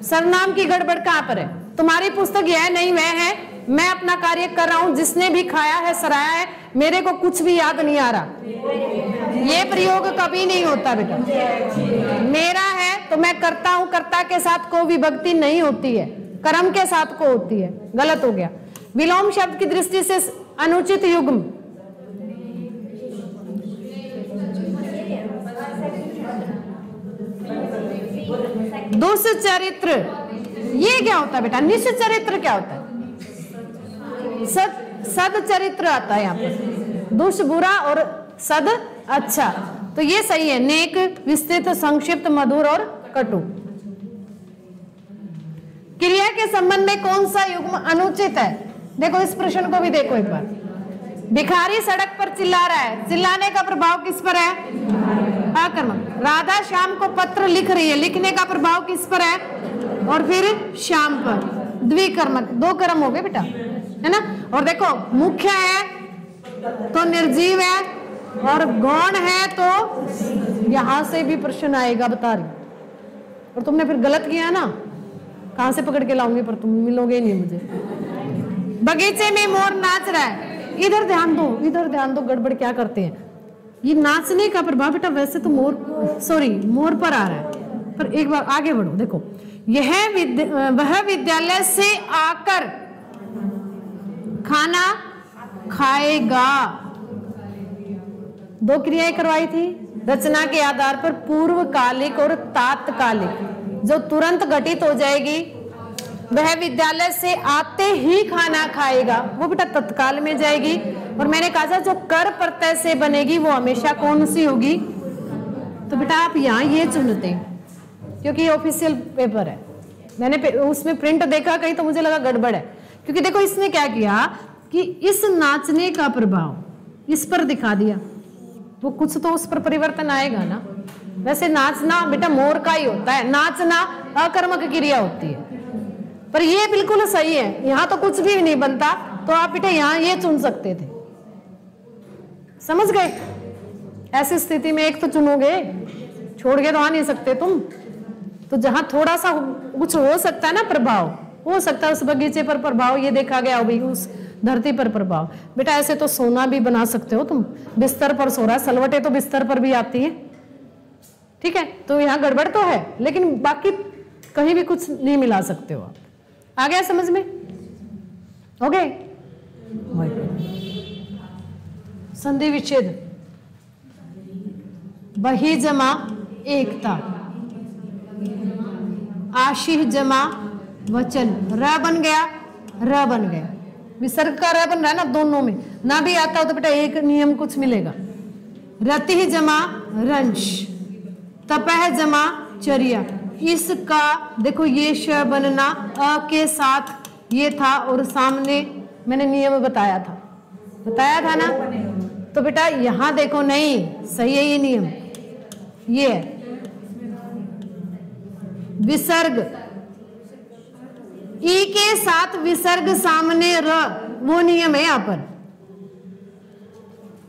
सर्वनाम की गड़बड़ कहां पर है? तुम्हारी पुस्तक यह है, नहीं वह है। मैं अपना कार्य कर रहा हूं, जिसने भी खाया है सराया है, मेरे को कुछ भी याद नहीं आ रहा। ये प्रयोग कभी नहीं होता बेटा। मेरा है तो मैं करता हूं, कर्ता के साथ को विभक्ति नहीं होती है, कर्म के साथ को होती है। गलत हो गया। विलोम शब्द की दृष्टि से अनुचित युग्म, दुष्चरित्र, ये क्या होता है बेटा? निश्चरित्र क्या होता है? सदचरित्र आता है यहाँ पर, दुष्ट बुरा और सद अच्छा। तो ये सही है। नेक, विस्तृत, संक्षिप्त, मधुर और कटु। क्रिया के संबंध में कौन सा युग्म अनुचित है? देखो इस प्रश्न को भी देखो एक बार। भिखारी सड़क पर चिल्ला रहा है, चिल्लाने का प्रभाव किस पर है? आक्रमक। राधा श्याम को पत्र लिख रही है, लिखने का प्रभाव किस पर है? और फिर श्याम पर, द्विकर्मक। 2 कर्म हो गए बेटा। है ना। और देखो मुख्य है तो निर्जीव है, और गौण है तो यहां से भी प्रश्न आएगा, बता रही। और तुमने फिर गलत किया ना, कहां से पकड़ के लाऊंगी, पर तुम मिलोगे नहीं मुझे। बगीचे में मोर नाच रहा है, इधर ध्यान दो, इधर ध्यान दो, गड़बड़ क्या करते हैं। ये नाचने का प्रभाव बेटा वैसे तो मोर पर आ रहा है, पर एक बार आगे बढ़ो। देखो वह विद्यालय से आकर खाना खाएगा, दो क्रियाएं करवाई थी रचना के आधार पर, पूर्वकालिक और तात्कालिक। जो तुरंत घटित हो जाएगी, वह विद्यालय से आते ही खाना खाएगा, वो बेटा तत्काल में जाएगी। और मैंने कहा था जो कर प्रत्यय से बनेगी वो हमेशा कौन सी होगी, तो बेटा आप यहाँ ये चुनते हैं क्योंकि ये ऑफिशियल पेपर है। मैंने उसमें प्रिंट देखा कहीं तो मुझे लगा गड़बड़ है, क्योंकि देखो इसने क्या किया कि इस नाचने का प्रभाव इस पर दिखा दिया, वो कुछ तो उस पर परिवर्तन आएगा ना। वैसे नाचना बेटा मोर का ही होता है, नाचना अकर्मक क्रिया होती है, पर ये बिल्कुल सही है, यहाँ तो कुछ भी नहीं बनता, तो आप बेटा यहाँ ये चुन सकते थे, समझ गए। ऐसी स्थिति में एक तो चुनोगे, छोड़ के तो आ नहीं सकते तुम। तो जहां थोड़ा सा कुछ हो सकता है ना, प्रभाव हो सकता है, उस बगीचे पर प्रभाव ये देखा गया हो भाई, उस धरती पर प्रभाव। बेटा ऐसे तो सोना भी बना सकते हो तुम, बिस्तर पर सो रहा है, सलवटे तो बिस्तर पर भी आती है, ठीक है। तो यहाँ गड़बड़ तो है, लेकिन बाकी कहीं भी कुछ नहीं मिला सकते हो आप। आ गया समझ में? हो गए? संधि विच्छेद, बही जमा एकता, आशीह जमा वचन, र बन गया, र बन गया, विसर्ग का र बन रहा है ना, दोनों में ना भी आता हो तो बेटा एक नियम कुछ मिलेगा। रति जमा रंश, तपह जमा चर्या, इसका देखो ये श बनना अ के साथ ये था, और सामने मैंने नियम बताया था ना। तो बेटा यहां देखो, नहीं सही है ये नियम, ये है विसर्ग, ई के साथ विसर्ग सामने र, वो नियम है यहां पर।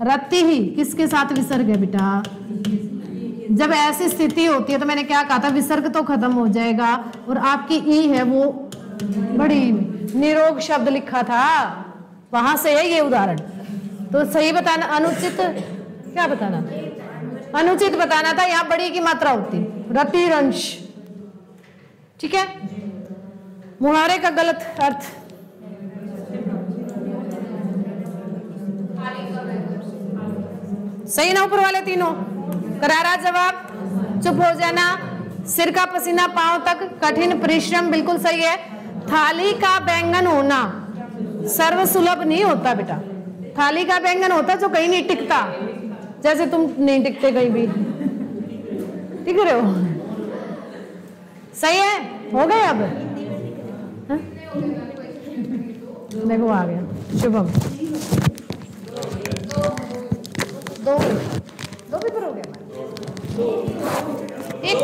रति ही किसके साथ विसर्ग है बेटा, जब ऐसी स्थिति होती है तो मैंने क्या कहा था, विसर्ग तो खत्म हो जाएगा, और आपकी ई है वो बड़ी निरोग शब्द लिखा था, वहां से है ये उदाहरण। तो सही बताना, अनुचित क्या बताना था, अनुचित बताना था, यहाँ बड़ी की मात्रा होती, रतिरंश, ठीक है। मुहारे का गलत अर्थ, सही ना ऊपर वाले तीनों। करारा जवाब, चुप हो जाना, सिर का पसीना पांव तक, कठिन परिश्रम, बिल्कुल सही है। थाली का बैंगन होना सर्व सुलभ नहीं होता बेटा, थाली का बैंगन होता जो कहीं नहीं टिकता, जैसे तुम नहीं टिकते कहीं भी, टिक रहे हो, सही है। हो गए अब, देखो आ गया शुभम, दो पेपर हो गया, एक